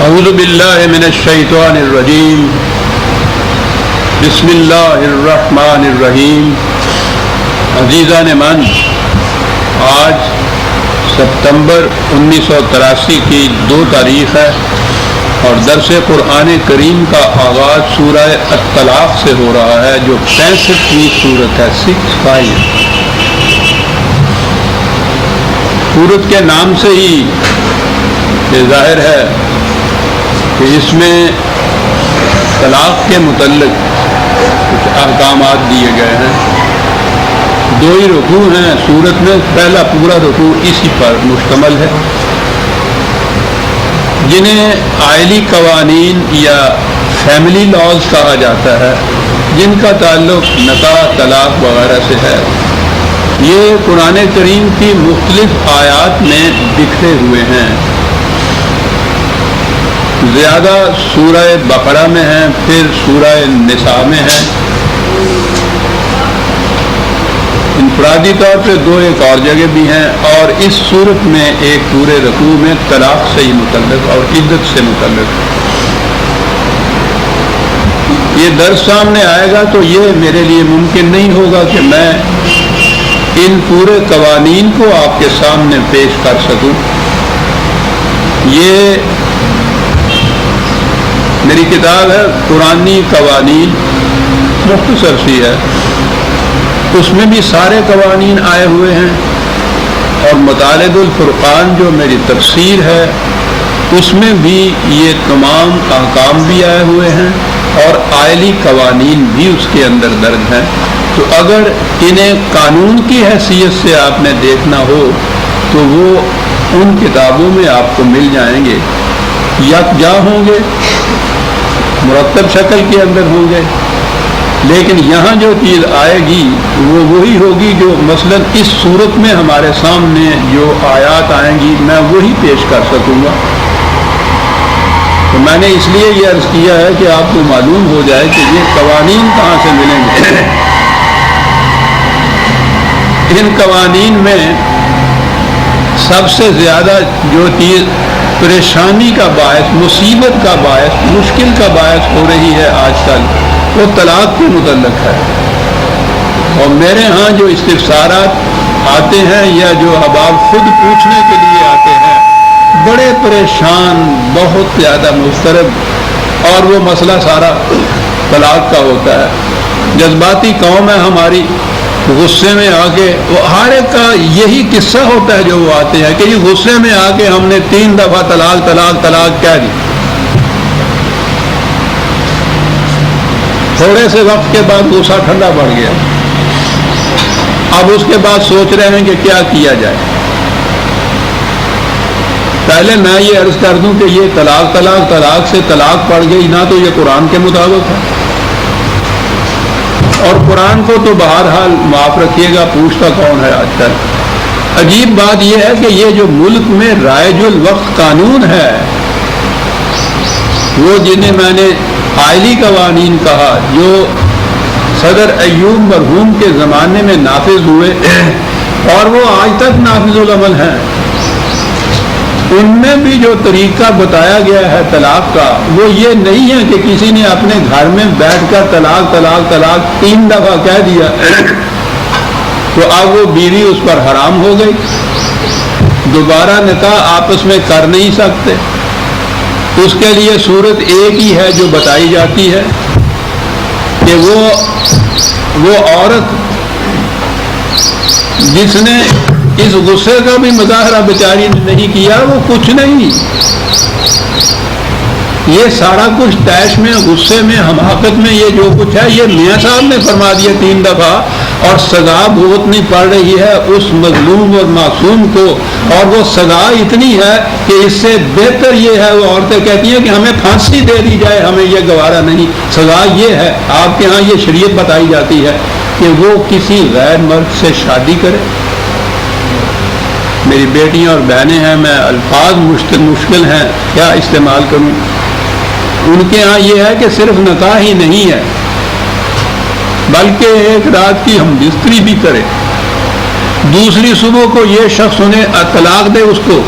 اعوذ باللہ من الشیطان الرجیم بسم اللہ الرحمن الرحیم۔ عزیزان من، آج ستمبر 1983 کی 2 تاریخ ہے اور درس قرآن کریم کا آغاز سورہ الطلاق سے ہو رہا ہے، جو 65ویں سورت ہے، 65۔ سورت کے نام سے ہی یہ ظاہر ہے کہ اس میں طلاق کے متعلق کچھ احکامات دیے گئے ہیں۔ 2 ہی رکوع ہیں سورت میں، پہلا پورا رکوع اسی پر مشتمل ہے، جنہیں عائلی قوانین یا فیملی لاز کہا جاتا ہے، جن کا تعلق نکاح، طلاق وغیرہ سے ہے۔ یہ قرآن کریم کی مختلف آیات میں بکھرے ہوئے ہیں۔ زیادہ سورہ بقرہ میں ہیں، پھر سورہ نساء میں ہیں، انفرادی طور پہ 2 ایک اور جگہ بھی ہیں، اور اس صورت میں ایک پورے رکوع میں طلاق سے ہی متعلق اور عدت سے متعلق۔ یہ درس سامنے آئے گا تو یہ میرے لیے ممکن نہیں ہوگا کہ میں ان پورے قوانین کو آپ کے سامنے پیش کر سکوں۔ یہ میری کتاب ہے قرآنی قوانین، مختصر سی ہے، اس میں بھی سارے قوانین آئے ہوئے ہیں، اور مطالب الفرقان جو میری تفسیر ہے اس میں بھی یہ تمام احکام بھی آئے ہوئے ہیں اور عائلی قوانین بھی اس کے اندر درج ہیں۔ تو اگر انہیں قانون کی حیثیت سے آپ نے دیکھنا ہو تو وہ ان کتابوں میں آپ کو مل جائیں گے، یکجا ہوں گے، مرتب شکل کے اندر ہوں گے، لیکن یہاں جو چیز آئے گی وہ وہی ہوگی جو مثلا اس صورت میں ہمارے سامنے جو آیات آئیں گی میں وہی پیش کر سکوں گا۔ تو میں نے اس لیے یہ عرض کیا ہے کہ آپ کو معلوم ہو جائے کہ یہ قوانین کہاں سے ملیں گے۔ ان قوانین میں سب سے زیادہ جو چیز پریشانی کا باعث، مصیبت کا باعث، مشکل کا باعث ہو رہی ہے آج کل، وہ طلاق کے متعلق ہے۔ اور میرے ہاں جو استفسارات آتے ہیں یا جو احباب خود پوچھنے کے لیے آتے ہیں، بڑے پریشان، بہت زیادہ مضطرب، اور وہ مسئلہ سارا طلاق کا ہوتا ہے۔ جذباتی قوم ہے ہماری، غصے میں آ کے وہ ہر ایک کا یہی قصہ ہوتا ہے جو وہ آتے ہیں کہ یہ غصے میں آ کے ہم نے 3 دفعہ طلاق طلاق طلاق کہہ دی، تھوڑے سے وقت کے بعد غصہ ٹھنڈا پڑ گیا، اب اس کے بعد سوچ رہے ہیں کہ کیا کیا جائے۔ پہلے میں یہ عرض کر دوں کہ یہ طلاق طلاق طلاق سے طلاق پڑ گئی نہ تو یہ قرآن کے مطابق ہے، اور قرآن کو تو بہرحال معاف رکھیے گا، پوچھتا کون ہے آج کل۔ عجیب بات یہ ہے کہ یہ جو ملک میں رائج الوقت قانون ہے، وہ جنہیں میں نے عائلی قوانین کہا، جو صدر ایوب مرحوم کے زمانے میں نافذ ہوئے اور وہ آج تک نافذ العمل ہیں، ان میں بھی جو طریقہ بتایا گیا ہے طلاق کا، وہ یہ نہیں ہے کہ کسی نے اپنے گھر میں بیٹھ کر طلاق طلاق طلاق 3 دفعہ کہہ دیا تو اب وہ بیوی اس پر حرام ہو گئی، دوبارہ نکاح آپس میں کر نہیں سکتے۔ اس کے لیے صورت ایک ہی ہے جو بتائی جاتی ہے کہ وہ عورت جس نے اس غصے کا بھی مظاہرہ بیچاری نے نہیں کیا، وہ کچھ نہیں، یہ سارا کچھ طیش میں، غصے میں، حماقت میں، یہ جو کچھ ہے یہ میاں صاحب نے فرما دیا 3 دفعہ، اور سزا بھگتنی پڑ رہی ہے اس مظلوم اور معصوم کو، اور وہ سزا اتنی ہے کہ اس سے بہتر یہ ہے، وہ عورتیں کہتی ہیں کہ ہمیں پھانسی دے دی جائے، ہمیں یہ گوارا نہیں۔ سزا یہ ہے، آپ کے ہاں یہ شریعت بتائی جاتی ہے کہ وہ کسی غیر مرد سے شادی کرے۔ میری بیٹیاں اور بہنیں ہیں، میں الفاظ مشکل ہیں کیا استعمال کروں، ان کے ہاں یہ ہے کہ صرف نکاح ہی نہیں ہے بلکہ ایک رات کی ہم بستری بھی کرے، دوسری صبح کو یہ شخص انہیں طلاق دے اس کو،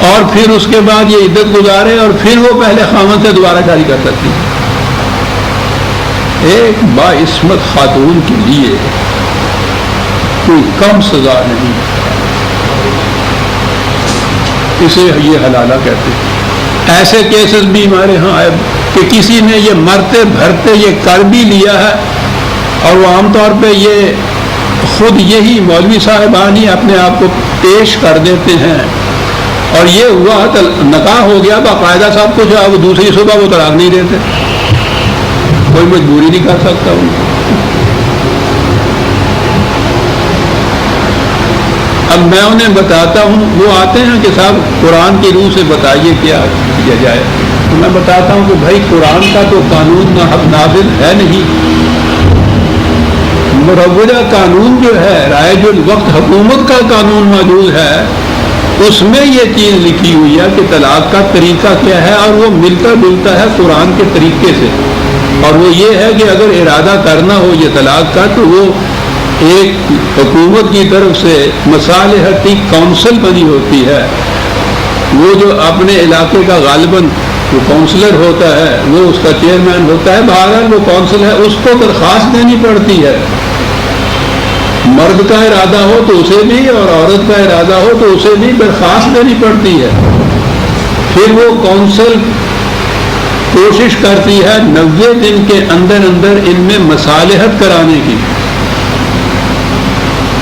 اور پھر اس کے بعد یہ عدت گزارے اور پھر وہ پہلے خاوند سے دوبارہ شادی کر سکتی ہے۔ ایک باعصمت خاتون کے لیے کوئی کم سزا نہیں، اسے یہ حلالہ کہتے ہیں۔ ایسے کیسز بھی ہمارے ہاں آئے کہ کسی نے یہ مرتے بھرتے یہ کر بھی لیا ہے، اور وہ عام طور پہ یہ خود یہی مولوی صاحبان ہی اپنے آپ کو پیش کر دیتے ہیں، اور یہ ہوا نکاح ہو گیا باقاعدہ سب کچھ، اب دوسری صبح وہ طلاق نہیں دیتے، کوئی مجبوری نہیں کر سکتا ان کو۔ اب میں انہیں بتاتا ہوں، وہ آتے ہیں کہ صاحب قرآن کی روح سے بتائیے کیا کیا جائے، تو میں بتاتا ہوں کہ بھائی قرآن کا تو قانون نافذ ہے نہیں، مروجہ قانون جو ہے رائج الوقت حکومت کا قانون موجود ہے، اس میں یہ چیز لکھی ہوئی ہے کہ طلاق کا طریقہ کیا ہے، اور وہ ملتا جلتا ہے قرآن کے طریقے سے، اور وہ یہ ہے کہ اگر ارادہ کرنا ہو یہ طلاق کا تو وہ ایک حکومت کی طرف سے مصالحتی کونسل بنی ہوتی ہے، وہ جو اپنے علاقے کا غالباً وہ کونسلر ہوتا ہے، وہ اس کا چیئرمین ہوتا ہے، بہرحال وہ کونسل ہے، اس کو درخواست دینی پڑتی ہے، مرد کا ارادہ ہو تو اسے بھی اور عورت کا ارادہ ہو تو اسے بھی درخواست دینی پڑتی ہے۔ پھر وہ کونسل کوشش کرتی ہے 90 دن کے اندر اندر ان میں مصالحت کرانے کی،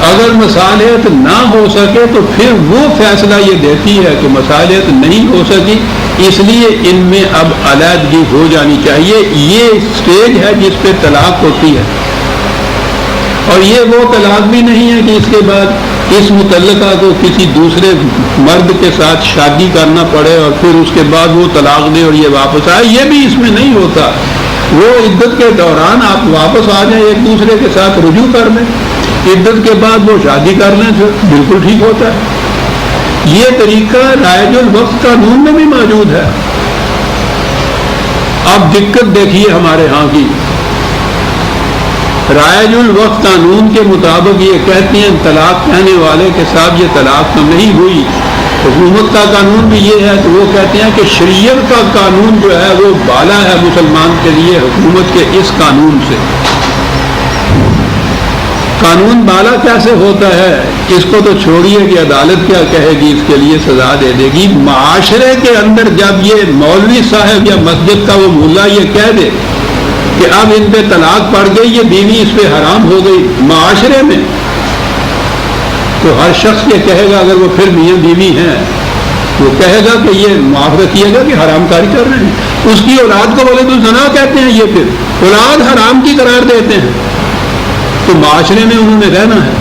اگر مصالحت نہ ہو سکے تو پھر وہ فیصلہ یہ دیتی ہے کہ مصالحت نہیں ہو سکی، اس لیے ان میں اب علیحدگی ہو جانی چاہیے، یہ سٹیج ہے جس پہ طلاق ہوتی ہے، اور یہ وہ طلاق بھی نہیں ہے کہ اس کے بعد اس متعلقہ کو کسی دوسرے مرد کے ساتھ شادی کرنا پڑے اور پھر اس کے بعد وہ طلاق دے اور یہ واپس آئے، یہ بھی اس میں نہیں ہوتا، وہ عدت کے دوران آپ واپس آ جائیں، ایک دوسرے کے ساتھ رجوع کر لیں، عدت کے بعد وہ شادی کر لیں تو بالکل ٹھیک ہوتا ہے۔ یہ طریقہ رائج الوقت قانون میں بھی موجود ہے۔ اب دقت دیکھیے ہمارے ہاں کی، رائج الوقت قانون کے مطابق یہ کہتے ہیں طلاق کہنے والے کے ساتھ یہ طلاق تو نہیں ہوئی، حکومت کا قانون بھی یہ ہے، تو وہ کہتے ہیں کہ شریعت کا قانون جو ہے وہ بالا ہے مسلمان کے لیے حکومت کے اس قانون سے۔ قانون بالا کیسے ہوتا ہے اس کو تو چھوڑیے کہ عدالت کیا کہے گی، اس کے لیے سزا دے دے گی، معاشرے کے اندر جب یہ مولوی صاحب یا مسجد کا وہ ملا یہ کہہ دے کہ اب ان پہ طلاق پڑ گئی، یہ بیوی اس پہ حرام ہو گئی معاشرے میں، تو ہر شخص یہ کہے گا، اگر وہ پھر میاں بیوی ہیں وہ کہے گا کہ یہ معاف رکھیے گا کہ حرام کاری کر رہے ہیں، اس کی اولاد کو بولے تو زنا کہتے ہیں، یہ پھر اولاد حرام کی قرار دیتے ہیں، تو معاشرے میں انہوں نے رہنا ہے،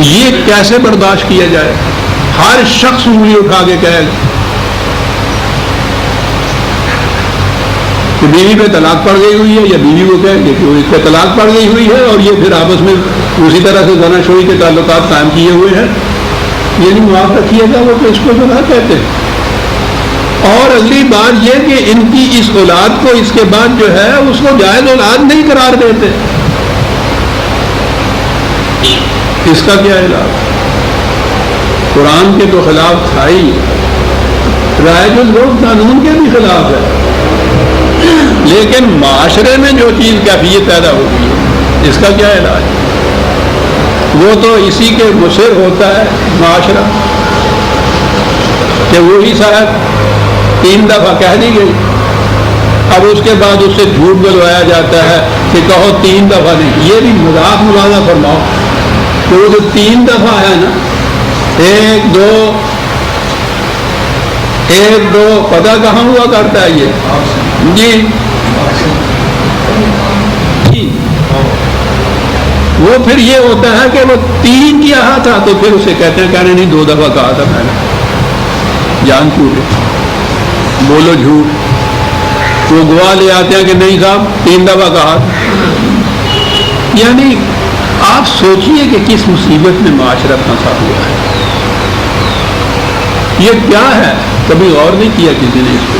یہ کیسے برداشت کیا جائے؟ ہر شخص انگلی اٹھا کے کہے گا کہ بیوی پہ طلاق پڑ گئی ہوئی ہے، یا بیوی کو کہے کہ اس پہ طلاق پڑ گئی ہوئی ہے اور یہ پھر آپس میں اسی طرح سے زنا شوئی کے تعلقات قائم کیے ہوئے ہیں، یہ نہیں معاف رکھیے گا، وہ تو اس کو زنا کہتے ہیں۔ اور اگلی بات یہ کہ ان کی اس اولاد کو اس کے بعد جو ہے اس کو جائز اولاد نہیں قرار دیتے، اس کا کیا علاج؟ قرآن کے تو خلاف تھا ہی، رائج الوقت قانون کے بھی خلاف ہے، لیکن معاشرے میں جو چیز کیفیت پیدا ہوتی ہے اس کا کیا علاج؟ وہ تو اسی کے مصر ہوتا ہے معاشرہ کہ وہی صاحب 3 دفعہ کہہ دی گئی، اب اس کے بعد اس سے جھوٹ بلوایا جاتا ہے کہ کہو 3 دفعہ نہیں، یہ بھی مذاق موازنہ فرماؤ کہ وہ جو 3 دفعہ ہے نا، 1 2 پتہ کہاں ہوا کرتا ہے یہ جی، وہ پھر یہ ہوتا ہے کہ وہ 3 کیا تھا تو پھر اسے کہتے ہیں کہنے نہیں 2 دفعہ کہا تھا میں نے، جان چھوٹے بولو جھوٹ، وہ گواہ لے آتے ہیں کہ نہیں صاحب 3 دفعہ کہا تھا، یعنی آپ سوچئے کہ کس مصیبت میں معاشرہ پھنسا ہوا ہے، یہ کیا ہے؟ کبھی غور نہیں کیا کسی نے اس پہ؟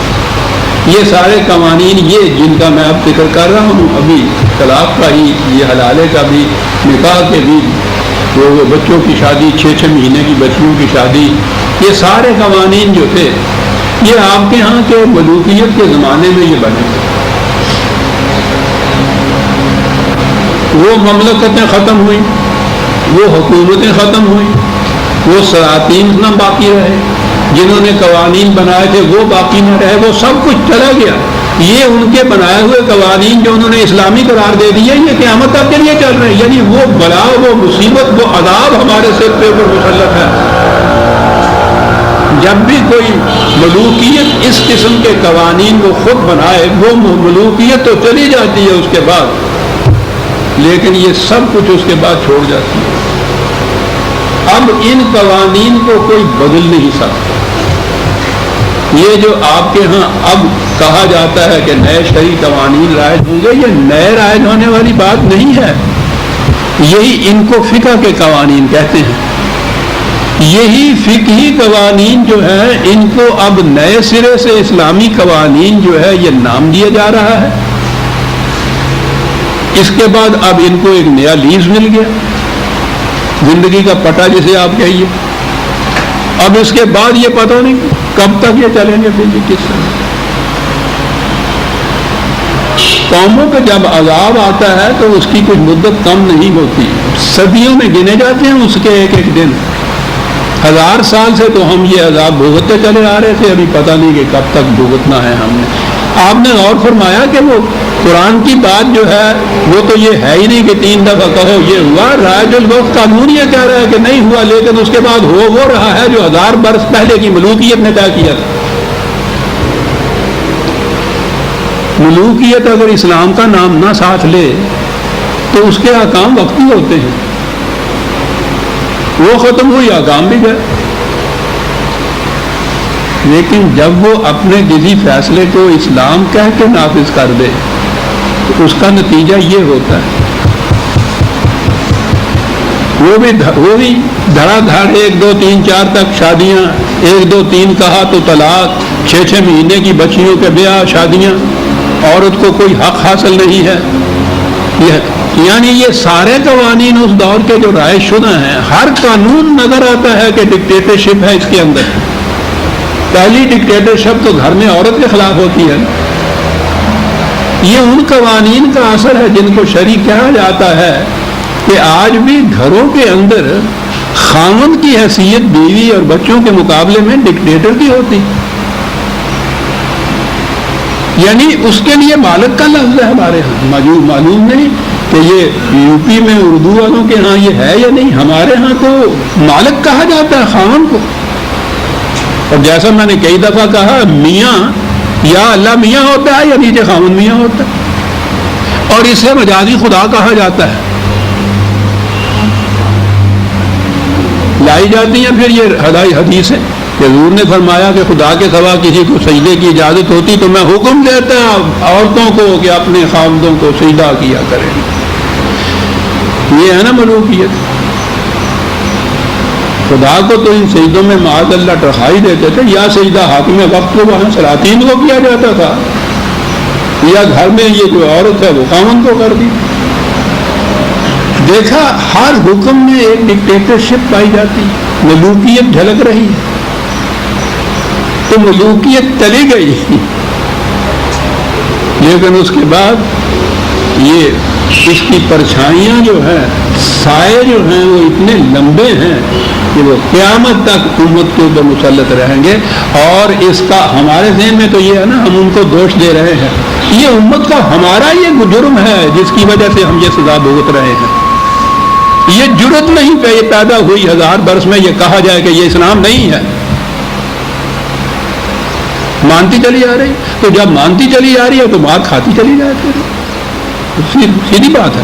یہ سارے قوانین یہ جن کا میں اب ذکر کر رہا ہوں ابھی، طلاق کا ہی، یہ حلالے کا بھی، نکاح کے بھی، وہ بچوں کی شادی، 6 مہینے کی بچیوں کی شادی، یہ سارے قوانین جو تھے یہ آپ کے ہاں کے ملوکیت کے زمانے میں یہ بنے تھے۔ وہ مملکتیں ختم ہوئیں، وہ حکومتیں ختم ہوئیں، وہ سلاطین نہ باقی رہے، جنہوں نے قوانین بنائے تھے وہ باقی نہ رہے، وہ سب کچھ چلا گیا۔ یہ ان کے بنائے ہوئے قوانین جو انہوں نے اسلامی قرار دے دیے یہ قیامت تک کے لیے چل رہے ہیں، یعنی وہ بلا، وہ مصیبت، وہ عذاب ہمارے سر پہ اوپر مسلط ہے۔ جب بھی کوئی ملوکیت اس قسم کے قوانین وہ خود بنائے، وہ ملوکیت تو چلی جاتی ہے اس کے بعد، لیکن یہ سب کچھ اس کے بعد چھوڑ جاتی ہے۔ اب ان قوانین کو کوئی بدل نہیں سکتا۔ یہ جو آپ کے ہاں اب کہا جاتا ہے کہ نئے شرعی قوانین رائج ہوں گے، یہ نئے رائج ہونے والی بات نہیں ہے۔ یہی ان کو فقہ کے قوانین کہتے ہیں۔ یہی فقہی قوانین جو ہے ان کو اب نئے سرے سے اسلامی قوانین جو ہے یہ نام دیا جا رہا ہے۔ اس کے بعد اب ان کو ایک نیا لیز مل گیا، زندگی کا پٹا جسے آپ کہیے۔ اب اس کے بعد یہ پتہ نہیں کب تک یہ چلیں گے، پھر یہ کس طرح۔ قوموں پہ جب عذاب آتا ہے تو اس کی کچھ مدت کم نہیں ہوتی، صدیوں میں گنے جاتے ہیں اس کے ایک ایک دن۔ 1000 سال سے تو ہم یہ عذاب بھگتتے چلے آ رہے تھے، ابھی پتہ نہیں کہ کب تک بھگتنا ہے ہم نے۔ آپ نے غور فرمایا کہ وہ قرآن کی بات جو ہے وہ تو یہ ہے ہی نہیں کہ 3 دفعہ کہو یہ ہوا، رائج الوقت قانون یہ کہہ رہا ہے کہ نہیں ہوا، لیکن اس کے بعد وہ رہا ہے جو 1000 برس پہلے کی ملوکیت نے طے کیا تھا۔ ملوکیت اگر اسلام کا نام نہ ساتھ لے تو اس کے احکام وقتی ہوتے ہیں، وہ ختم ہوئی، احکام بھی گئے۔ لیکن جب وہ اپنے کسی فیصلے کو اسلام کہہ کے نافذ کر دے تو اس کا نتیجہ یہ ہوتا ہے، وہ بھی دھڑا دھڑ 1 2 3 4 تک شادیاں، 1 2 3 کہا تو طلاق، 6 مہینے کی بچیوں کے بیاہ شادیاں، عورت کو کوئی حق حاصل نہیں ہے۔ یعنی یہ سارے قوانین اس دور کے جو رائج شدہ ہیں، ہر قانون نظر آتا ہے کہ ڈکٹیٹرشپ ہے اس کے اندر۔ پہلی ڈکٹیٹرشپ تو گھر میں عورت کے خلاف ہوتی ہے۔ یہ ان قوانین کا اثر ہے جن کو شرعی کہا جاتا ہے کہ آج بھی گھروں کے اندر خاوند کی حیثیت بیوی اور بچوں کے مقابلے میں ڈکٹیٹر کی ہوتی، یعنی اس کے لیے مالک کا لفظ ہے ہمارے ہاں، معلوم نہیں کہ یہ یو پی میں اردو والوں کے ہاں یہ ہے یا نہیں، ہمارے ہاں تو مالک کہا جاتا ہے خاوند کو۔ اور جیسا میں نے کئی دفعہ کہا، میاں یا اللہ میاں ہوتا ہے یا نیچے خاوند میاں ہوتا ہے، اور اسے مجازی خدا کہا جاتا ہے۔ لائی جاتی ہیں پھر یہ ہدائی حدیث ہے کہ حضور نے فرمایا کہ خدا کے سوا کسی کو سجدے کی اجازت ہوتی تو میں حکم دیتا عورتوں کو کہ اپنے خاوندوں کو سجدہ کیا کریں۔ یہ ہے نا ملوکیت۔ خدا کو تو ان سجدوں میں معاذ اللہ ٹرخائی دیتے تھے، یا سجدہ حاکم وقت کو وہاں سلاطین کو کیا جاتا تھا، یا گھر میں یہ جو عورت ہے وہ خاوند کو کر دی۔ دیکھا ہر حکم میں ایک ڈکٹیٹرشپ پائی جاتی، ملوکیت جھلک رہی ہے، تو ملوکیت چلی گئی، لیکن اس کے بعد یہ اس کی پرچھائیاں جو ہیں، سائے جو ہیں وہ اتنے لمبے ہیں کہ وہ قیامت تک امت کے اوپر مسلط رہیں گے۔ اور اس کا ہمارے ذہن میں تو یہ ہے نا، ہم ان کو دوش دے رہے ہیں، یہ امت کا ہمارا یہ جرم ہے جس کی وجہ سے ہم یہ سزا بھگت رہے ہیں۔ یہ جرت نہیں پیدا ہوئی 1000 برس میں یہ کہا جائے کہ یہ اسلام نہیں ہے، مانتی چلی آ رہی، تو جب مانتی چلی آ رہی ہے تو مار کھاتی چلی جاتی ہے، سیدھی بات ہے۔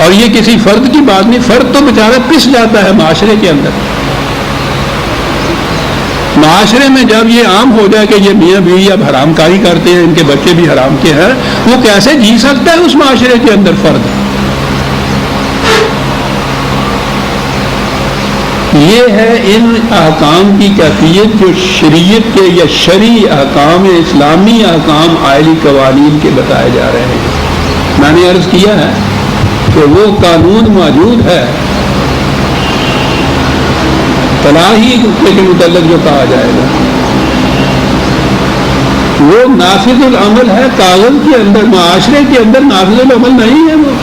اور یہ کسی فرد کی بات نہیں، فرد تو بیچارہ پس جاتا ہے معاشرے کے اندر۔ معاشرے میں جب یہ عام ہو جائے کہ یہ میاں بیوی اب حرام کاری کرتے ہیں، ان کے بچے بھی حرام کے ہیں، وہ کیسے جی سکتا ہے اس معاشرے کے اندر فرد؟ یہ ہے ان احکام کی کیفیت جو شریعت کے یا شرعی احکام اسلامی احکام آئلی قوانین کے بتائے جا رہے ہیں۔ میں نے عرض کیا ہے کہ وہ قانون موجود ہے طلاق ہی کے متعلق جو کہا جائے گا وہ نافذ العمل ہے کاغذ کے اندر، معاشرے کے اندر نافذ العمل نہیں ہے۔ وہ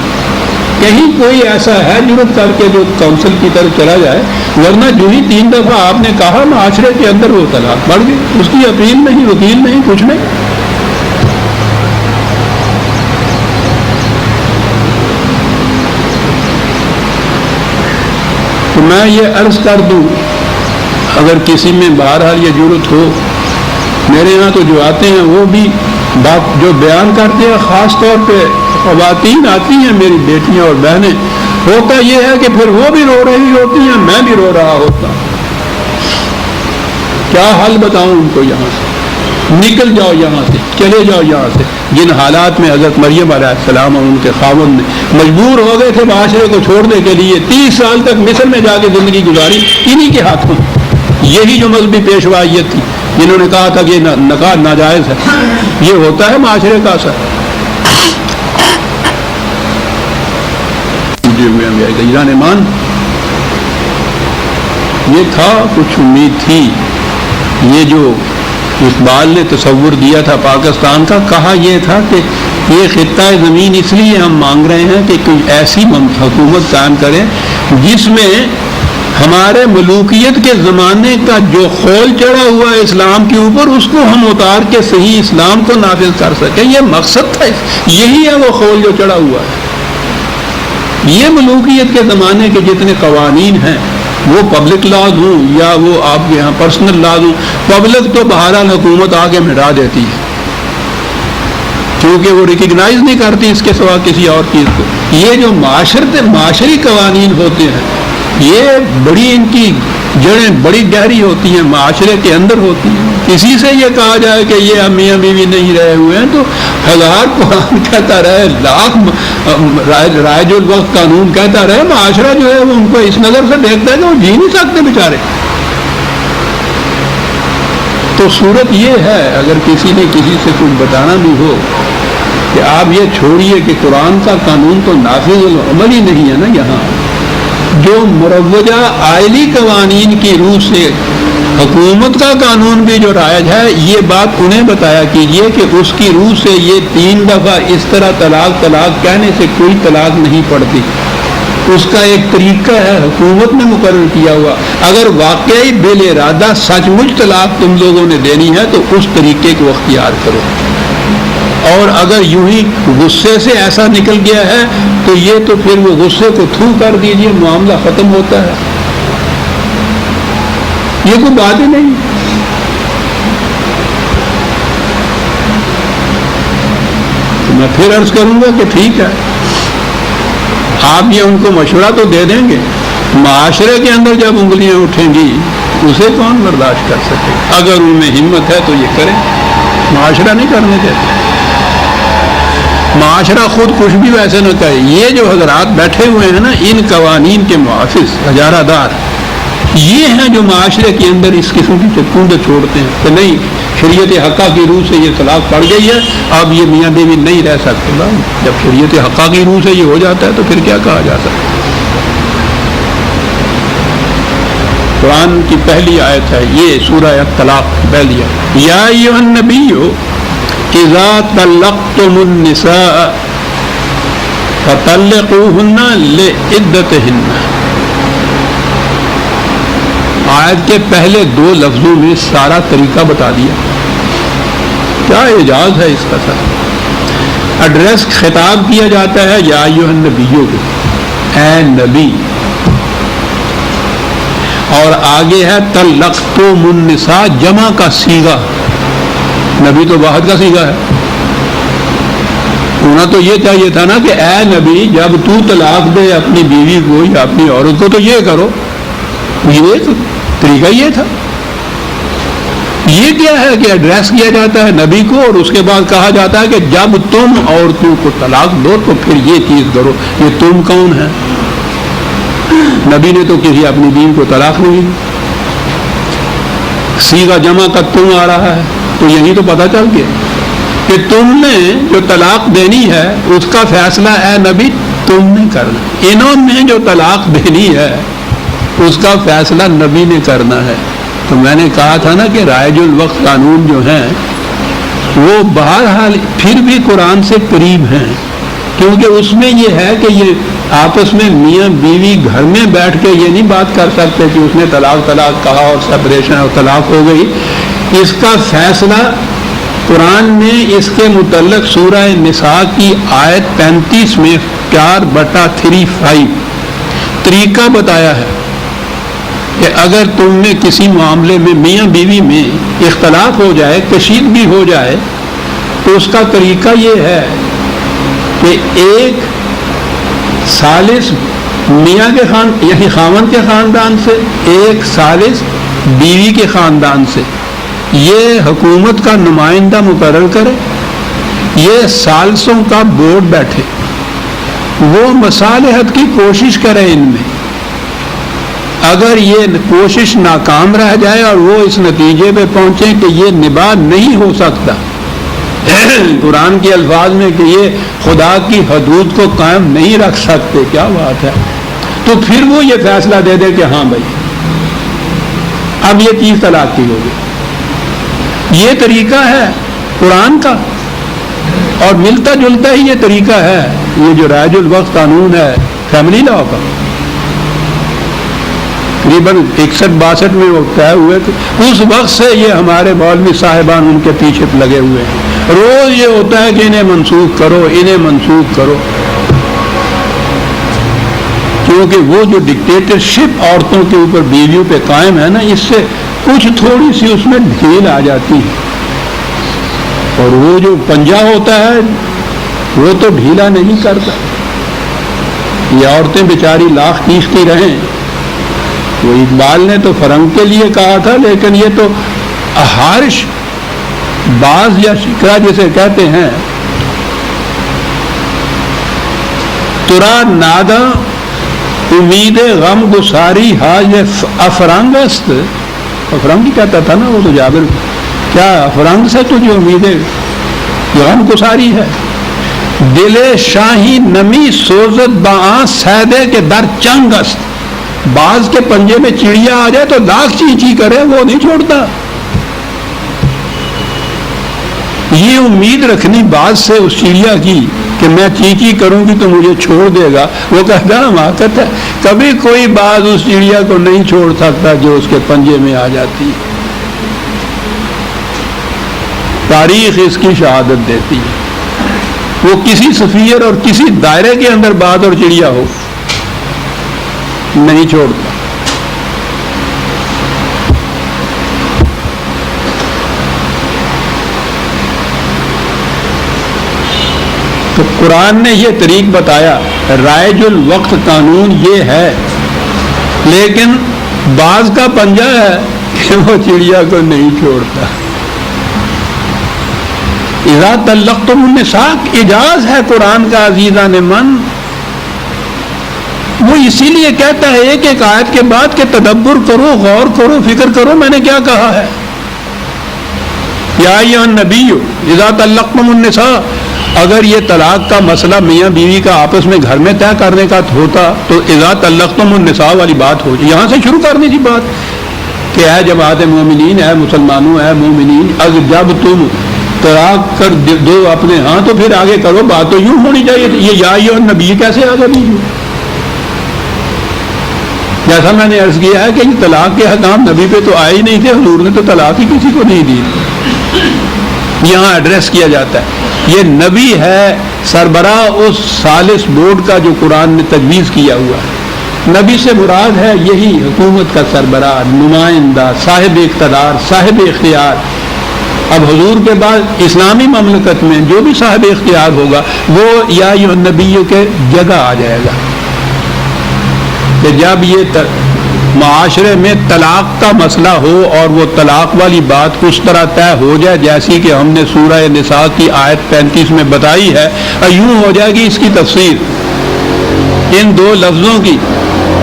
کہیں کوئی ایسا ہے جرت کر کے جو کونسل کی طرف چلا جائے، ورنہ جو ہی 3 دفعہ آپ نے کہا معاشرے کے اندر وہ طلاق بڑھ گئی، اس کی اپیل نہیں، وکیل نہیں، کچھ نہیں۔ تو میں یہ عرض کر دوں، اگر کسی میں بہرحال یہ ضرورت ہو، میرے یہاں تو جو آتے ہیں وہ بھی بات جو بیان کرتے ہیں، خاص طور پہ خواتین آتی ہیں میری بیٹیاں اور بہنیں، ہوتا یہ ہے کہ پھر وہ بھی رو رہی ہوتی ہیں، میں بھی رو رہا ہوتا ہوں۔ کیا حل بتاؤں ان کو؟ یہاں سے نکل جاؤ، یہاں سے چلے جاؤ، یہاں سے۔ جن حالات میں حضرت مریم علیہ السلام اور ان کے خاوند نے مجبور ہو گئے تھے معاشرے کو چھوڑنے کے لیے، 30 سال تک مصر میں جا کے زندگی گزاری انہی کے ہاتھوں۔ یہی جو مذہبی پیشوائیت تھی، جنہوں نے کہا تھا کہ نکاح ناجائز ہے، یہ ہوتا ہے معاشرے کا اثر۔ ایران ایمان یہ تھا، کچھ امید تھی، یہ جو اقبال نے تصور دیا تھا پاکستان کا، کہا یہ تھا کہ یہ خطہ زمین اس لیے ہم مانگ رہے ہیں کہ کوئی ایسی حکومت قائم کریں جس میں ہمارے ملوکیت کے زمانے کا جو خول چڑھا ہوا ہے اسلام کے اوپر، اس کو ہم اتار کے صحیح اسلام کو نافذ کر سکیں۔ یہ مقصد تھا، یہی ہے وہ خول جو چڑھا ہوا ہے۔ یہ ملوکیت کے زمانے کے جتنے قوانین ہیں، وہ پبلک لاز ہوں یا وہ آپ کے یہاں پرسنل لاز ہوں، پبلک تو بہرحال حکومت آگے مٹا دیتی ہے، کیونکہ وہ ریکگنائز نہیں کرتی اس کے سوا کسی اور چیز کو۔ یہ جو معاشری قوانین ہوتے ہیں، یہ بڑی ان کی جڑیں بڑی گہری ہوتی ہیں، معاشرے کے اندر ہوتی ہیں۔ کسی سے یہ کہا جائے کہ یہ ہم میاں بیوی نہیں رہے ہوئے ہیں تو 1000 قرآن کہتا رہے، لاکھ رائج الوقت قانون کہتا رہے، معاشرہ جو ہے وہ ان کو اس نظر سے دیکھتا ہے کہ وہ جی نہیں سکتے بیچارے۔ تو صورت یہ ہے، اگر کسی نے کسی سے کچھ بتانا بھی ہو کہ آپ یہ چھوڑیے کہ قرآن کا قانون تو نافذ العمل ہی نہیں ہے نا، یہاں جو مروجہ آئلی قوانین کی روح سے حکومت کا قانون بھی جو رائج ہے، یہ بات انہیں بتایا کیجئے کہ اس کی روح سے یہ 3 دفعہ اس طرح طلاق کہنے سے کوئی طلاق نہیں پڑتی۔ اس کا ایک طریقہ ہے، حکومت نے مقرر کیا ہوا۔ اگر واقعی بل ارادہ سچ مچ طلاق تم لوگوں نے دینی ہے تو اس طریقے کو اختیار کرو، اور اگر یوں ہی غصے سے ایسا نکل گیا ہے تو یہ تو پھر وہ غصے کو تھو کر دیجئے، معاملہ ختم ہوتا ہے۔ یہ کوئی بات ہی نہیں۔ تو میں پھر عرض کروں گا کہ ٹھیک ہے، آپ یہ ان کو مشورہ تو دے دیں گے، معاشرے کے اندر جب انگلیاں اٹھیں گی اسے کون برداشت کر سکے؟ اگر ان میں ہمت ہے تو یہ کریں، معاشرہ نہیں کرنے دیتے۔ معاشرہ خود کچھ بھی ویسے نہ کہے۔ یہ جو حضرات بیٹھے ہوئے ہیں نا، ان قوانین کے محافظ ہزارہ دار، یہ ہیں جو معاشرے کے اندر اس قسم کی چکوند چھوڑتے ہیں کہ نہیں، شریعت حقہ کی روح سے یہ طلاق پڑ گئی ہے، اب یہ میاں بیوی نہیں رہ سکتے۔ جب شریعت حقہ کی روح سے یہ ہو جاتا ہے تو پھر کیا کہا جا سکتا ہے؟ قرآن کی پہلی آیت ہے یہ، سورہ طلاق پہلی ہے، یا ایھا النبی اذا طلقتم النساء فطلقوهن لعدتهن۔ آیت کے پہلے 2 لفظوں میں سارا طریقہ بتا دیا۔ کیا اعجاز ہے اس کا سر! ایڈریس خطاب کیا جاتا ہے یا ایھا النبیوں کو، اے نبی، اور آگے ہے طلقتم النساء، جمع کا صیغہ، نبی تو واحد کا صیغہ ہے۔ ہونا تو یہ چاہیے تھا نا کہ اے نبی جب تو طلاق دے اپنی بیوی کو یا اپنی عورت کو تو یہ کرو، یہ تو طریقہ یہ تھا۔ یہ کیا ہے کہ ایڈریس کیا جاتا ہے نبی کو، اور اس کے بعد کہا جاتا ہے کہ جب تم عورتوں کو طلاق دو تو پھر یہ چیز کرو۔ یہ تم کون ہے؟ نبی نے تو کسی اپنی بیوی کو طلاق نہیں دی، صیغہ جمع کا تم آ رہا ہے، تو یہی تو پتہ چل گیا کہ تم نے جو طلاق دینی ہے اس کا فیصلہ اے نبی تم نے کرنا. انہوں نے جو طلاق دینی ہے اس کا فیصلہ نبی نے کرنا ہے. تو میں نے کہا تھا نا کہ رائج الوقت قانون جو ہیں وہ بہرحال پھر بھی قرآن سے قریب ہیں، کیونکہ اس میں یہ ہے کہ یہ آپس میں میاں بیوی گھر میں بیٹھ کے یہ نہیں بات کر سکتے کہ اس نے طلاق کہا اور سپریشن اور طلاق ہو گئی. اس کا فیصلہ قرآن نے اس کے متعلق سورہ نساء کی آیت 35 میں 4/35 طریقہ بتایا ہے کہ اگر تم میں کسی معاملے میں میاں بیوی میں اختلاف ہو جائے، کشیدگی ہو جائے، تو اس کا طریقہ یہ ہے کہ ایک ثالث میاں کے یعنی خاوند کے خاندان سے، ایک ثالث بیوی کے خاندان سے یہ حکومت کا نمائندہ مقرر کرے، یہ ثالثوں کا بورڈ بیٹھے، وہ مصالحت کی کوشش کرے ان میں. اگر یہ کوشش ناکام رہ جائے اور وہ اس نتیجے پہ پہنچے کہ یہ نباہ نہیں ہو سکتا قرآن کے الفاظ میں کہ یہ خدا کی حدود کو قائم نہیں رکھ سکتے، کیا بات ہے، تو پھر وہ یہ فیصلہ دے دے کہ ہاں بھائی اب یہ چیز طلاق کی ہوگی. یہ طریقہ ہے قرآن کا، اور ملتا جلتا ہی یہ طریقہ ہے یہ جو رائج الوقت قانون ہے فیملی لاء کا. تقریباً 61-62 میں وہ طے ہوئے تھے، اس وقت سے یہ ہمارے مولوی صاحبان ان کے پیچھے لگے ہوئے ہیں. روز یہ ہوتا ہے کہ انہیں منسوخ کرو، انہیں منسوخ کرو، کیونکہ وہ جو ڈکٹیٹرشپ عورتوں کے اوپر بیویوں پہ قائم ہے نا، اس سے کچھ تھوڑی سی اس میں ڈھیل آ جاتی ہے. اور وہ جو پنجہ ہوتا ہے وہ تو ڈھیلا نہیں کرتا. یہ عورتیں بیچاری لاکھ کھینچتی رہیں. وہ اقبال نے تو فرنگ کے لیے کہا تھا، لیکن یہ تو ہارش باز یا شکرا جسے کہتے ہیں، ترا نادا امید غم گساری حاج افرنگ است. افرنگ ہی کہتا تھا نا وہ تو جابر، کیا افرنگ سے تجھے امید غم گساری ہے. دل شاہی نمی سوزت باں سیدے کے در چنگ است. باز کے پنجے میں چڑیا آ جائے تو لاکھ چیچی کرے وہ نہیں چھوڑتا. یہ امید رکھنی باز سے اس چڑیا کی کہ میں چیچی کروں گی تو مجھے چھوڑ دے گا، وہ کہتا حماقت ہے. کبھی کوئی باز اس چڑیا کو نہیں چھوڑ سکتا جو اس کے پنجے میں آ جاتی. تاریخ اس کی شہادت دیتی ہے. وہ کسی سفیر اور کسی دائرے کے اندر باز اور چڑیا ہو نہیں چھوڑتا. تو قرآن نے یہ طریق بتایا، رائج الوقت قانون یہ ہے، لیکن باز کا پنجہ ہے کہ وہ چڑیا کو نہیں چھوڑتا. اذا طلقتم النساء اجاز ہے قرآن کا عزیزان من. وہ اسی لیے کہتا ہے ایک ایک آیت کے بعد کہ تدبر کرو، غور کرو، فکر کرو میں نے کیا کہا ہے. یا ایھا النبی اذا طلقتم النساء، اگر یہ طلاق کا مسئلہ میاں بیوی کا آپس میں گھر میں طے کرنے کا ہوتا تو اذا طلقتم النساء والی بات ہو، یہاں سے شروع کرنی تھی بات کہ اے جماعت مومنین، اے مسلمانوں، اے مومنین، اگر جب تم طلاق کر دو اپنے ہاں تو پھر آگے کرو. بات تو یوں ہونی چاہیے تھی. یہ یا ایھا النبی کیسے آگے نہیں؟ جیسا میں نے عرض کیا ہے کہ یہ طلاق کے حکام نبی پہ تو آئے ہی نہیں تھے، حضور نے تو طلاق ہی کسی کو نہیں دی. یہاں ایڈریس کیا جاتا ہے یہ نبی ہے سربراہ اس ثالث بورڈ کا جو قرآن نے تجویز کیا ہوا ہے. نبی سے مراد ہے یہی حکومت کا سربراہ، نمائندہ، صاحب اقتدار، صاحب اختیار. اب حضور کے بعد اسلامی مملکت میں جو بھی صاحب اختیار ہوگا وہ یا ایھا النبی کے جگہ آ جائے گا. کہ جب یہ معاشرے میں طلاق کا مسئلہ ہو اور وہ طلاق والی بات کچھ طرح طے ہو جائے جیسی کہ ہم نے سورہ نساء کی آیت 35 میں بتائی ہے، یوں ہو جائے گی اس کی تفسیر ان دو لفظوں کی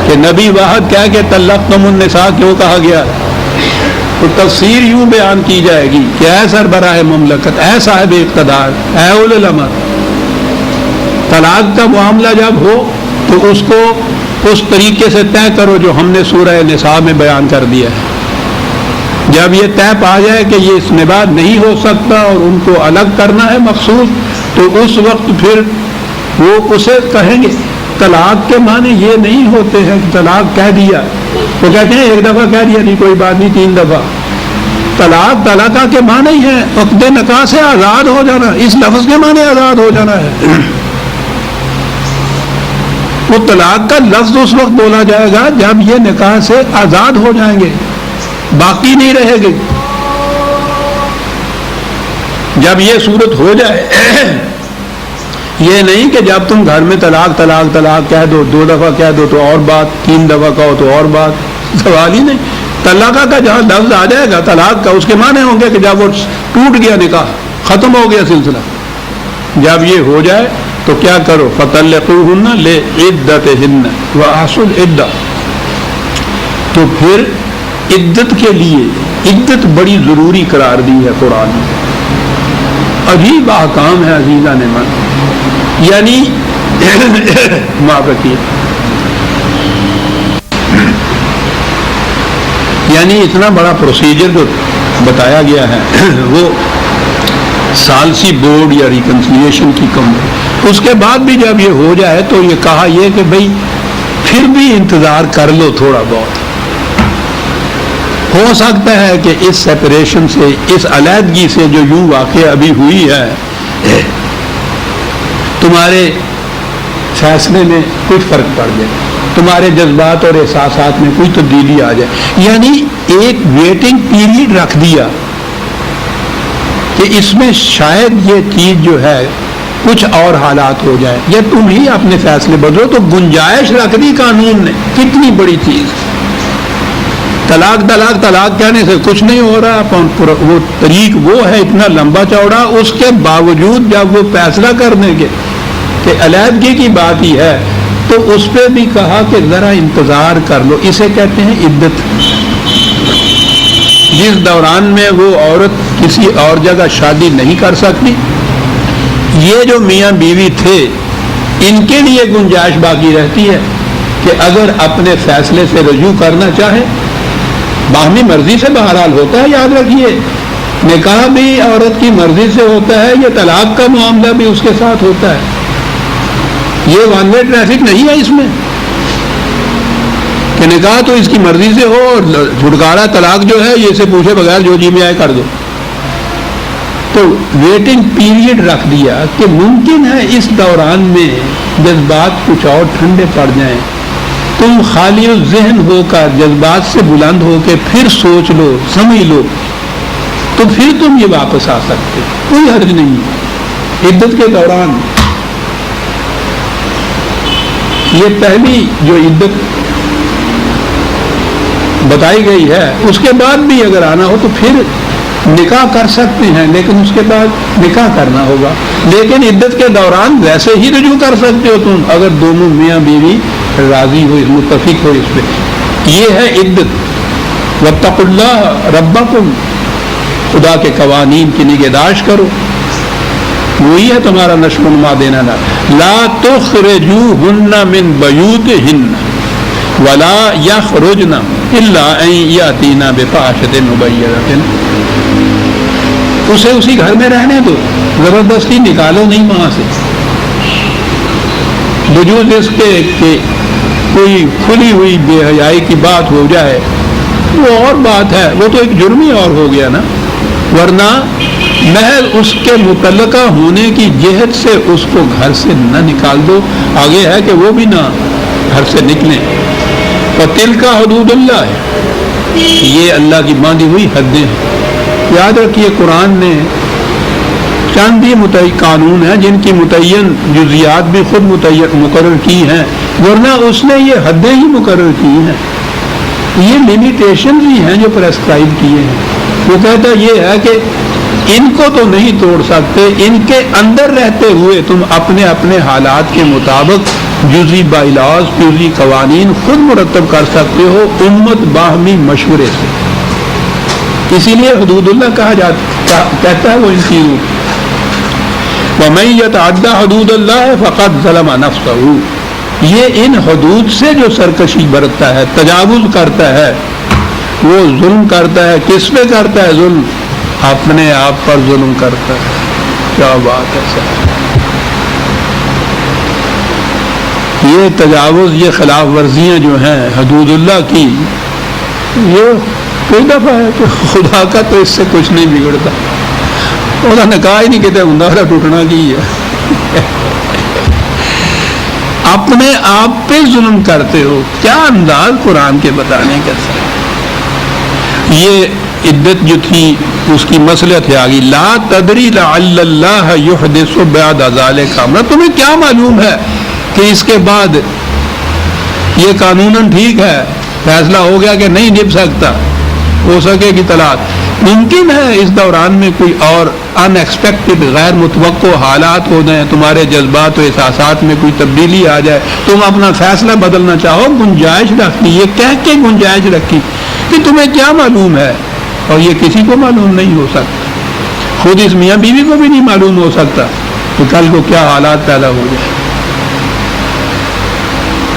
کہ نبی واحد کہہ کے طلقتم النساء کیوں کہا گیا، تو تفسیر یوں بیان کی جائے گی کہ اے سربراہ مملکت، اے صاحب اقتدار، اے اولو الامر، طلاق کا معاملہ جب ہو تو اس کو اس طریقے سے طے کرو جو ہم نے سورہ نساء میں بیان کر دیا ہے. جب یہ طے پا جائے کہ یہ اس میں بعد نہیں ہو سکتا اور ان کو الگ کرنا ہے مخصوص، تو اس وقت پھر وہ اسے کہیں گے. طلاق کے معنی یہ نہیں ہوتے ہیں کہ طلاق کہہ دیا، وہ کہتے ہیں ایک دفعہ کہہ دیا نہیں کوئی بات نہیں 3 دفعہ. طلاق طلاقہ کے معنی ہے عقد نکاح سے آزاد ہو جانا، اس لفظ کے معنی آزاد ہو جانا ہے. وہ طلاق کا لفظ اس وقت بولا جائے گا جب یہ نکاح سے آزاد ہو جائیں گے، باقی نہیں رہے گی. جب یہ صورت ہو جائے، یہ نہیں کہ جب تم گھر میں طلاق طلاق طلاق کہہ دو 2 دفعہ کہہ دو تو اور بات، 3 دفعہ کہو تو اور بات، سوال ہی نہیں. طلاقہ کا جہاں لفظ آ جائے گا طلاق کا، اس کے معنی ہوں گے کہ جب وہ ٹوٹ گیا نکاح، ختم ہو گیا سلسلہ. جب یہ ہو جائے تو کیا کرو؟ فَطَلِّقُوهُنَّ لِعِدَّتِهِنَّ وَأَحْصُوا الْعِدَّةَ. تو پھر عدت کے لیے عدت بڑی ضروری قرار دی ہے قرآن نے. عجیب احکام ہے عزیزان من، یعنی معاف رکھیے، یعنی اتنا بڑا پروسیجر جو بتایا گیا ہے وہ ثالثی بورڈ یا ریکنسیلیشن کی کم. اس کے بعد بھی جب یہ ہو جائے تو یہ کہا یہ کہ بھئی پھر بھی انتظار کر لو تھوڑا بہت. ہو سکتا ہے کہ اس سیپریشن سے، اس علیحدگی سے جو یوں واقع ابھی ہوئی ہے، تمہارے فیصلے میں کچھ فرق پڑ جائے، تمہارے جذبات اور احساسات میں کوئی تبدیلی آ جائے. یعنی ایک ویٹنگ پیریڈ رکھ دیا کہ اس میں شاید یہ چیز جو ہے کچھ اور حالات ہو جائے یا تم ہی اپنے فیصلے بدلو. تو گنجائش رکھ دی قانون نے، کتنی بڑی چیز. طلاق طلاق طلاق کہنے سے کچھ نہیں ہو رہا، وہ طریق وہ ہے اتنا لمبا چوڑا. اس کے باوجود جب وہ فیصلہ کرنے کے کہ علیحدگی کی بات ہی ہے تو اس پہ بھی کہا کہ ذرا انتظار کر لو. اسے کہتے ہیں عدت. جس دوران میں وہ عورت کسی اور جگہ شادی نہیں کر سکتی، یہ جو میاں بیوی تھے ان کے لیے گنجائش باقی رہتی ہے کہ اگر اپنے فیصلے سے رجوع کرنا چاہے، باہمی مرضی سے بہرحال ہوتا ہے. یاد رکھیے نکاح بھی عورت کی مرضی سے ہوتا ہے، یہ طلاق کا معاملہ بھی اس کے ساتھ ہوتا ہے. یہ ون وے ٹریفک نہیں ہے اس میں کہ نکاح تو اس کی مرضی سے ہو اور چھٹکارا طلاق جو ہے یہ اسے پوچھے بغیر جو جی میں آئے کر دو. تو ویٹنگ پیریڈ رکھ دیا کہ ممکن ہے اس دوران میں جذبات کچھ اور ٹھنڈے پڑ جائیں، تم خالی ذہن ہو کر جذبات سے بلند ہو کے پھر سوچ لو سمجھ لو تو پھر تم یہ واپس آ سکتے، کوئی حرج نہیں. عدت کے دوران یہ پہلی جو عدت بتائی گئی ہے، اس کے بعد بھی اگر آنا ہو تو پھر نکاح کر سکتے ہیں، لیکن اس کے بعد نکاح کرنا ہوگا. لیکن عدت کے دوران ویسے ہی رجوع کر سکتے ہو تم اگر دونوں میاں بیوی راضی ہو، متفق ہو اس پہ. یہ ہے عدت. واتقوا اللہ ربکم، خدا کے قوانین کی نگہداشت کرو، وہی ہے تمہارا نشو و نما دینا. لا تخرجوہن من بیوتہن ولا یخرجن الا ان یاتین بفاحشۃ مبینۃ. اسے اسی گھر میں رہنے دو، زبردستی نکالو نہیں وہاں سے. بجوز اس کے کہ کوئی کھلی ہوئی بے حیائی کی بات ہو جائے وہ اور بات ہے، وہ تو ایک جرم ہی اور ہو گیا نا. ورنہ محض اس کے متعلقہ ہونے کی جہت سے اس کو گھر سے نہ نکال دو. آگے ہے کہ وہ بھی نہ گھر سے نکلیں. وَتِلْكَ حدود اللہ ہے، یہ اللہ کی باندھی ہوئی حدیں ہیں. یاد رکھیے قرآن نے چند ہی قانون ہیں جن کی متعین جزیات بھی خود مقرر کی ہیں، ورنہ اس نے یہ حدیں ہی مقرر کی ہیں. یہ لمیٹیشن بھی ہیں جو پرسکرائب کیے ہیں. وہ کہتا یہ ہے کہ ان کو تو نہیں توڑ سکتے، ان کے اندر رہتے ہوئے تم اپنے اپنے حالات کے مطابق جزئی بائلاز جزئی قوانین خود مرتب کر سکتے ہو امت باہمی مشورے سے. اسی لیے حدود اللہ کہا کہتا ہے وہ ان چیزوں. وَمَن يَتَعَدَّ حُدُودَ اللَّهِ فَقَدْ ظَلَمَ نَفْسَهُ، یہ ان حدود سے جو سرکشی برتتا ہے، تجاوز کرتا ہے، وہ ظلم کرتا ہے. کس پہ کرتا ہے ظلم؟ اپنے آپ پر ظلم کرتا ہے. کیا بات ہے سر، یہ تجاوز، یہ خلاف ورزیاں جو ہیں حدود اللہ کی، یہ کئی دفعہ ہے کہ خدا کا تو اس سے کچھ نہیں بگڑتا. وہ نکاح ہی نہیں کہتے ہوں ٹوٹنا کی ہے. اپنے آپ پہ ظلم کرتے ہو. کیا انداز قرآن کے بتانے کا سر. یہ عدت جو تھی اس کی مصلحت ہے آگی. لا تدری لعل اللہ یحدث بعد ذلک امرا، تمہیں کیا معلوم ہے کہ اس کے بعد یہ قانوناً ٹھیک ہے، فیصلہ ہو گیا کہ نہیں نبھ سکتا، ہو سکے کہ طلاق. ممکن ہے اس دوران میں کوئی اور ان ایکسپیکٹڈ غیر متوقع حالات ہو جائیں، تمہارے جذبات و احساسات میں کوئی تبدیلی آ جائے، تم اپنا فیصلہ بدلنا چاہو. گنجائش رکھی، یہ کہہ کے گنجائش رکھی کہ تمہیں کیا معلوم ہے، اور یہ کسی کو معلوم نہیں ہو سکتا. خود اس میاں بیوی کو بھی نہیں معلوم ہو سکتا کہ کل کو کیا حالات پیدا ہو جائے.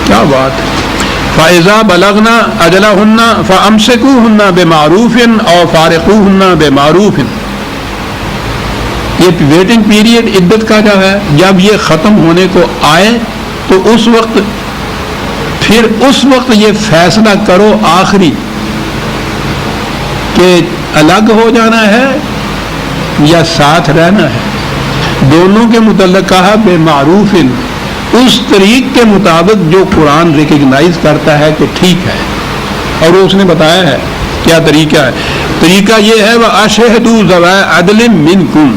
کیا بات ہے. فَإِذَا بَلَغْنَا أَجَلَهُنَّ فَأَمْسِكُوهُنَّ بِمَعْرُوفٍ أَوْ فَارِقُوهُنَّ بِمَعْرُوفٍ. یہ ویٹنگ پیریڈ عدت کا جو ہے، جب یہ ختم ہونے کو آئے تو اس وقت، پھر اس وقت یہ فیصلہ کرو آخری کہ الگ ہو جانا ہے یا ساتھ رہنا ہے. دونوں کے متعلق کہا بِمَعْرُوفٍ، اس طریق کے مطابق جو قرآن ریکگنائز کرتا ہے کہ ٹھیک ہے. اور اس نے بتایا ہے کیا طریقہ ہے. طریقہ یہ ہے وَأَشْهِدُوا ذَوَا عَدْلٍ مِّنْكُمْ،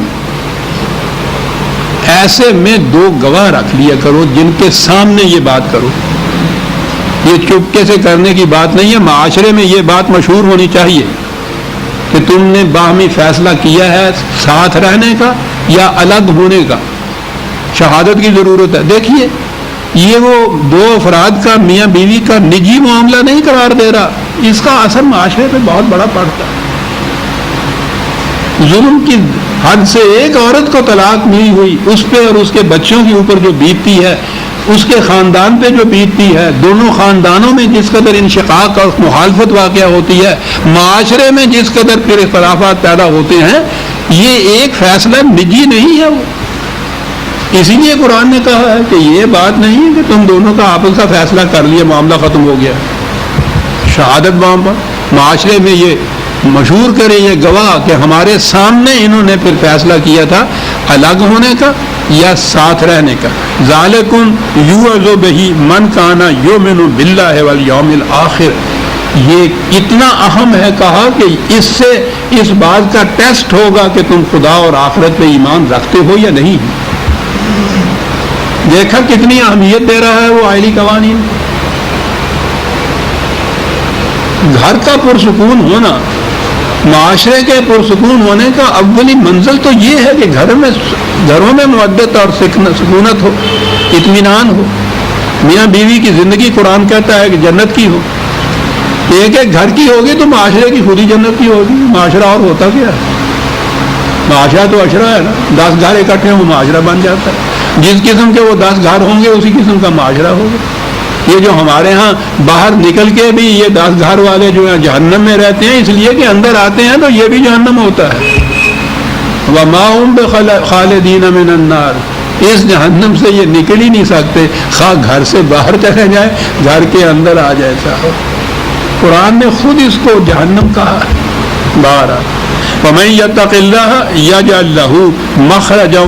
ایسے میں دو گواہ رکھ لیا کرو جن کے سامنے یہ بات کرو. یہ چپکے سے کرنے کی بات نہیں ہے. معاشرے میں یہ بات مشہور ہونی چاہیے کہ تم نے باہمی فیصلہ کیا ہے ساتھ رہنے کا یا الگ ہونے کا. شہادت کی ضرورت ہے. دیکھیے یہ وہ دو افراد کا، میاں بیوی کا نجی معاملہ نہیں قرار دے رہا، اس کا اثر معاشرے پہ بہت بڑا پڑتا ہے. ظلم کی حد سے ایک عورت کو طلاق ملی ہوئی، اس پہ اور اس کے بچوں کے اوپر جو بیتتی ہے، اس کے خاندان پہ جو بیتتی ہے، دونوں خاندانوں میں جس قدر انشقاق اور مخالفت واقع ہوتی ہے، معاشرے میں جس قدر پھر اختلافات پیدا ہوتے ہیں، یہ ایک فیصلہ نجی نہیں ہے. وہ اسی لیے قرآن نے کہا ہے کہ یہ بات نہیں ہے کہ تم دونوں کا آپس کا فیصلہ کر لیا، معاملہ ختم ہو گیا. شہادت بام پر معاشرے میں یہ مشہور کرے یہ گواہ کہ ہمارے سامنے انہوں نے پھر فیصلہ کیا تھا الگ ہونے کا یا ساتھ رہنے کا. ذالکم یوعظ بہ من کان یؤمن باللہ والیوم الآخر. یہ اتنا اہم ہے کہا کہ اس سے اس بات کا ٹیسٹ ہوگا کہ تم خدا اور آخرت پہ ایمان رکھتے ہو یا نہیں. دیکھا کتنی اہمیت دے رہا ہے وہ آئلی قوانین. گھر کا پرسکون ہونا، معاشرے کے پرسکون ہونے کا اولی منزل تو یہ ہے کہ گھروں میں مودت اور سکونت ہو، اطمینان ہو. میاں بیوی کی زندگی قرآن کہتا ہے کہ جنت کی ہو. ایک ایک گھر کی ہوگی تو معاشرے کی خود ہی جنت کی ہوگی. معاشرہ اور ہوتا کیا ہے؟ معاشرہ تو عشرہ ہے نا. 10 گھر اکٹھے ہوں معاشرہ بن جاتا ہے. جس قسم کے وہ 10 گھر ہوں گے اسی قسم کا معاشرہ ہوگا. یہ جو ہمارے ہاں باہر نکل کے بھی یہ 10 گھر والے جو ہیں جہنم میں رہتے ہیں، اس لیے کہ اندر آتے ہیں تو یہ بھی جہنم ہوتا ہے. وَمَا هُمْ بِخَالِدِينَ مِنَ النَّارِ، اس جہنم سے یہ نکل ہی نہیں سکتے، خواہ گھر سے باہر چلے جائے، گھر کے اندر آ جائے. قرآن نے خود اس کو جہنم کہا. باہر وَمَن يَتَّقِ اللَّهَ يَجْعَل لَّهُ مَخْرَجًا